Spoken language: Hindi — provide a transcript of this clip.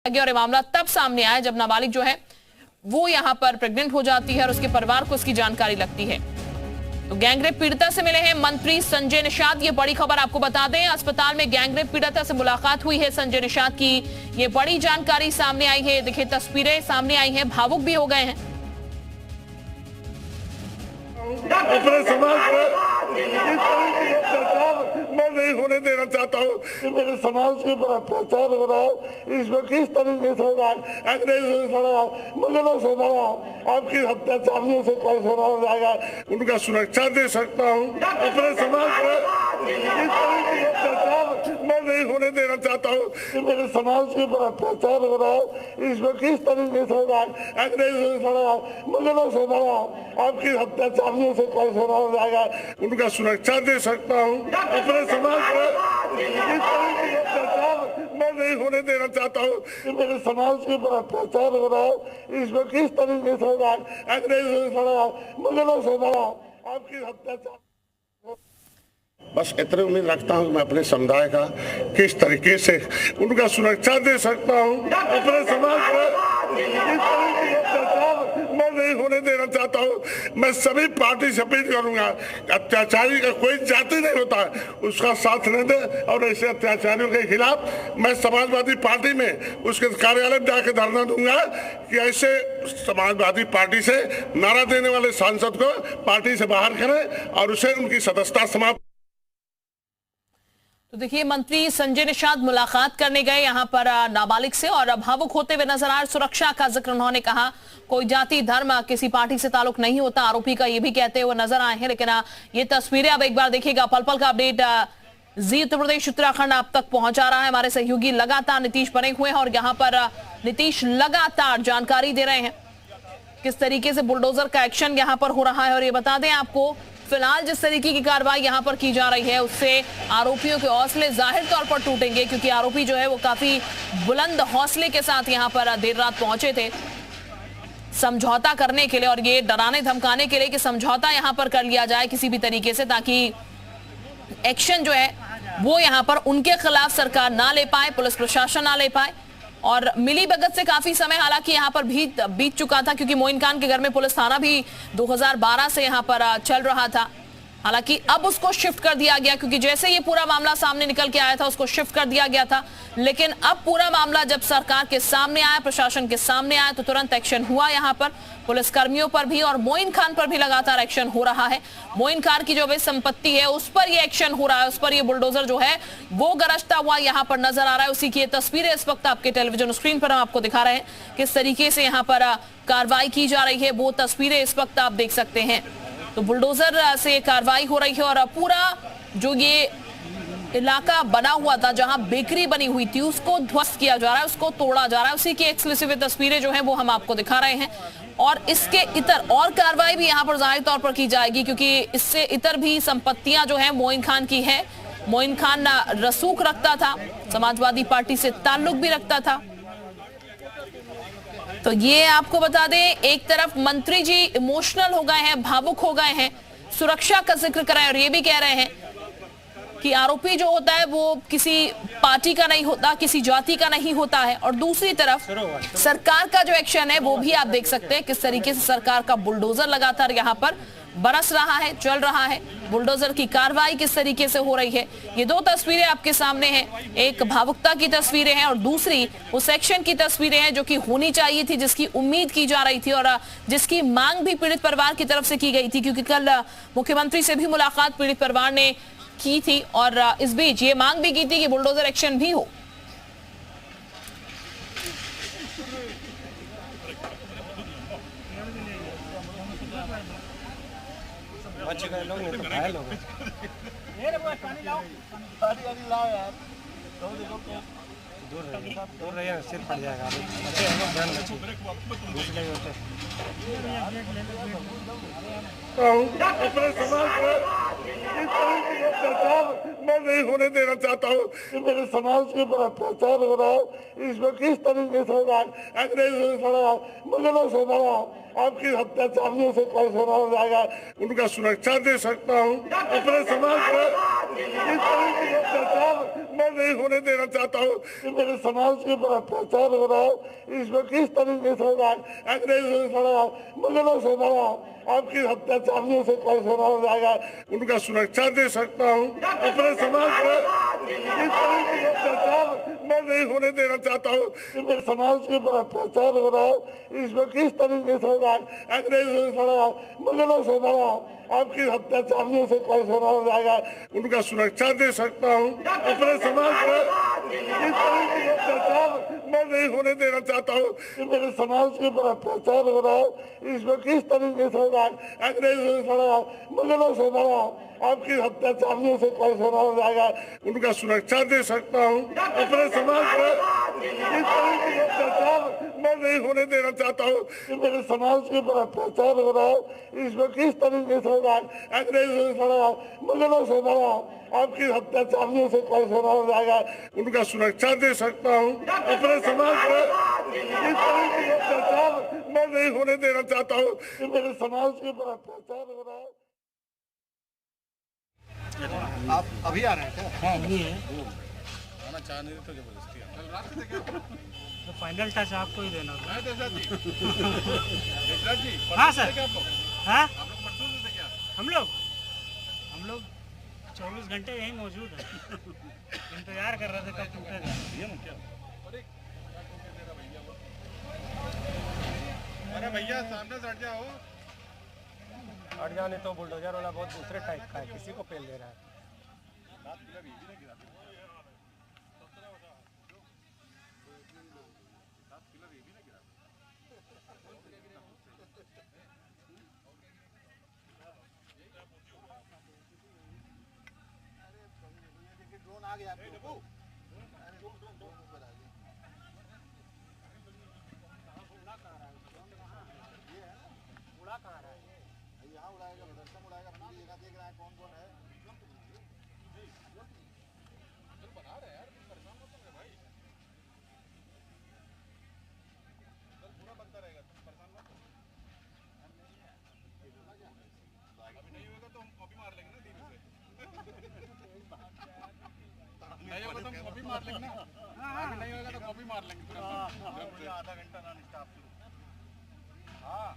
और ये मामला तब सामने आया जब नाबालिग जो है वो यहाँ पर प्रेग्नेंट हो जाती है और उसके परिवार को इसकी जानकारी लगती है। तो गैंगरेप पीड़िता से मिले हैं मंत्री संजय निषाद। ये बड़ी खबर आपको बता दें, अस्पताल में गैंगरेप पीड़िता से मुलाकात हुई है संजय निषाद की। ये बड़ी जानकारी सामने आई है। देखिए तस्वीरें सामने आई हैं, भावुक भी हो गए हैं। अपने समाज मैं नहीं होने देना चाहता हूँ कि मेरे समाज के ऊपर अत्याचार हो रहा है। इसमें किस तरीके से होगा, अंग्रेजों से लड़ा, मुगलों से लड़ा, आपकी अत्याचारियों से कैसे लड़ा जाएगा, उनका सुरक्षा दे सकता हूँ। अपने समाज में इस तरीके के अत्याचार मैं नहीं होने देना चाहता हूँ कि मेरे समाज के ऊपर अत्याचार हो रहा है। इसमें किस तरीके से होगा, अंग्रेजों से लड़ा, मुगलों से लड़ा, आपकी अत्याचारियों से कैसे लड़ा जाएगा, उनका सुरक्षा दे सकता हूँ। अपने समाज में इस तरीके के अत्याचार मैं नहीं होने देना चाहता हूँ कि मेरे समाज के ऊपर अत्याचार हो रहा है। इसमें किस तरीके से होगा, अंग्रेजों से लड़ा, मुगलों से लड़ा, आपकी अत्याचार। बस इतनी उम्मीद रखता हूँ मैं अपने समुदाय का किस तरीके से उनका सुरक्षा दे सकता हूँ। अपने समाज में इस तरीके के अत्याचार मैं नहीं होने देना चाहता हूँ। मैं सभी पार्टी से अपील करूंगा, अत्याचारी का कोई जाति नहीं होता, उसका साथ न दे और ऐसे अत्याचारियों के खिलाफ मैं समाजवादी पार्टी में उसके कार्यालय में जाकर धरना दूंगा कि ऐसे समाजवादी पार्टी से नारा देने वाले सांसद को पार्टी से बाहर करें और उसे उनकी सदस्यता समाप्त। तो देखिए मंत्री संजय निषाद मुलाकात करने गए यहाँ पर नाबालिग से और भावुक होते हुए नजर आए। सुरक्षा का जिक्र उन्होंने कहा, कोई जाति धर्म किसी पार्टी से ताल्लुक नहीं होता, आरोपी का ये भी कहते हुए नजर आए हैं। लेकिन ये तस्वीरें अब एक बार देखिएगा, पल पल का अपडेट जी उत्तर प्रदेश उत्तराखंड आप तक पहुंचा रहा है। हमारे सहयोगी लगातार नीतीश बने हुए हैं और यहाँ पर नीतीश लगातार जानकारी दे रहे हैं किस तरीके से बुलडोजर का एक्शन यहाँ पर हो रहा है। और ये बता दें आपको, फिलहाल जिस तरीके की कार्रवाई यहां पर की जा रही है उससे आरोपियों के हौसले जाहिर तौर पर टूटेंगे, क्योंकि आरोपी जो है वो काफी बुलंद हौसले के साथ यहां पर देर रात पहुंचे थे समझौता करने के लिए और ये डराने धमकाने के लिए कि समझौता यहां पर कर लिया जाए किसी भी तरीके से, ताकि एक्शन जो है वो यहां पर उनके खिलाफ सरकार ना ले पाए, पुलिस प्रशासन ना ले पाए। और मिली भगत से काफी समय हालांकि यहां पर भी बीत चुका था, क्योंकि मोइन खान के घर में पुलिस थाना भी 2012 से यहां पर चल रहा था। हालांकि अब उसको शिफ्ट कर दिया गया, क्योंकि जैसे ये पूरा मामला सामने निकल के आया था उसको शिफ्ट कर दिया गया था। लेकिन अब पूरा मामला जब सरकार के सामने आया, प्रशासन के सामने आया, तो तुरंत एक्शन हुआ यहाँ पर पुलिस कर्मियों पर भी और मोइन खान पर भी लगातार एक्शन हो रहा है। मोइन खान की जो भी संपत्ति है उस पर ये एक्शन हो रहा है, उस पर ये बुलडोजर जो है वो गरजता हुआ यहाँ पर नजर आ रहा है। उसी की तस्वीरें इस वक्त आपके टेलीविजन स्क्रीन पर हम आपको दिखा रहे हैं किस तरीके से यहाँ पर कार्रवाई की जा रही है, वो तस्वीरें इस वक्त आप देख सकते हैं। तो बुलडोजर से कार्रवाई हो रही है और पूरा जो ये इलाका बना हुआ था जहां बेकरी बनी हुई थी उसको ध्वस्त किया जा रहा है, उसको तोड़ा जा रहा है। उसी की एक्सक्लूसिव तस्वीरें जो हैं वो हम आपको दिखा रहे हैं। और इसके इतर और कार्रवाई भी यहां पर जाहिर तौर पर की जाएगी, क्योंकि इससे इतर भी संपत्तियां जो हैं मोइन खान की है। मोइन खान रसूख रखता था, समाजवादी पार्टी से ताल्लुक भी रखता था। तो ये आपको बता दें, एक तरफ मंत्री जी इमोशनल हो गए हैं, भावुक हो गए हैं, सुरक्षा का जिक्र कर रहे हैं और ये भी कह रहे हैं कि आरोपी जो होता है वो किसी पार्टी का नहीं होता, किसी जाति का नहीं होता है। और दूसरी तरफ सरकार का जो एक्शन है वो भी आप देख सकते हैं किस तरीके से सरकार का बुलडोजर लगातार यहाँ पर बरस रहा है, चल रहा है। बुलडोजर की कार्रवाई किस तरीके से हो रही है, ये दो तस्वीरें आपके सामने हैं। एक भावुकता की तस्वीरें हैं और दूसरी उस एक्शन की तस्वीरें हैं जो कि होनी चाहिए थी, जिसकी उम्मीद की जा रही थी और जिसकी मांग भी पीड़ित परिवार की तरफ से की गई थी, क्योंकि कल मुख्यमंत्री से भी मुलाकात पीड़ित परिवार ने की थी और इस बीच ये मांग भी की थी कि बुलडोजर एक्शन भी हो। लोग नहीं तो घायल हो गए। दूर रहिए ना, सिर फट जाएगा। अच्छे हम लोग ध्यान रखिए, दूसरे होते अपने समाज में इस तरीके के अत्याचार मैं नहीं होने देना चाहता हूँ कि मेरे समाज के ऊपर अत्याचार हो रहा है। इसमें किस तरीके से होगा, अंग्रेजों से लड़ा, मुगलों से लड़ा, आपकी अत्याचारियों से कैसे लड़ा जाएगा, उनका सुरक्षा दे सकता हूँ। अपने समाज में इस तरीके के अत्याचार मैं नहीं होने देना चाहता हूँ कि मेरे समाज के ऊपर अत्याचार हो रहा है। इसमें किस तरीके से लड़ा, अंग्रेजों से लड़ा, मुगलों से लड़ा, आपकी अत्याचारियों से कैसे लड़ा जाएगा, उनका सुरक्षा दे सकता हूँ। अपने समाज में इस तरीके के अत्याचार मैं नहीं होने देना चाहता हूँ कि मेरे समाज के ऊपर अत्याचार हो रहा है। इसमें किस तरीके से लड़ा, अंग्रेजों से लड़ा, मुगलों से लड़ा, आपकी अत्याचारियों से कैसे लड़ा जाएगा, उनका सुरक्षा दे सकता हूँ। अपने समाज में इस तरीके के अत्याचार मैं नहीं होने देना चाहता हूँ कि मेरे समाज के ऊपर अत्याचार हो रहा है। इसमें किस तरीके से लड़ा, अंग्रेजों से लड़ा, मुगलों से लड़ा, आपकी अत्याचारियों से कैसे लड़ा जाएगा, उनका सुरक्षा दे सकता हूँ। अपने समाज में इस तरीके के अत्याचार मैं नहीं होने देना चाहता हूँ कि मेरे समाज के ऊपर अत्याचार हो रहा है। इसमें किस तरीके से लड़ा, अंग्रेजों से लड़ा, मुगलों से लड़ा, आपकी अत्याचारियों से कैसे लड़ा जाएगा, उनका सुरक्षा दे सकता हूँ। अपने समाज में इस तरीके के अत्याचार मैं नहीं होने देना चाहता हूँ कि मेरे समाज के ऊपर अत्याचार हो रहा है। आप अभी आ रहे हैं क्या? हाँ नहीं है आना चाह नहीं रहे तो जबरदस्ती तो फाइनल टच आपको ही देना होगा। जी हाँ सर। क्या आप लोग हाँ परसों से थे क्या? हम लोग 24 घंटे यहीं मौजूद हैं। इंतजार कर रहे थे कब टूटेगा। ये ना क्या? अरे भैया सामने से हट जाओ। हट जाने तो बुलडोजर वाला बहुत दूसरे टाइप का है, किसी को पेल दे रहा है। ड्रोन आ गया उड़ा कहाँ रहा है? यहाँ उड़ाएगा, प्रदर्शन उड़ाएगा, पूरी जगह देख रहा है कौन कौन है। बना रहे यार, परेशान मत हो भाई, पूरा बनता रहेगा, तुम परेशान मत हो। अभी नहीं होगा तो हम कॉपी मार लेंगे ना धीरे से। नहीं होगा तो हम कॉपी मार लेंगे ना। अभी नहीं होगा तो कॉपी मार लेंगे। आधा घंटा नॉन स्टॉप। हाँ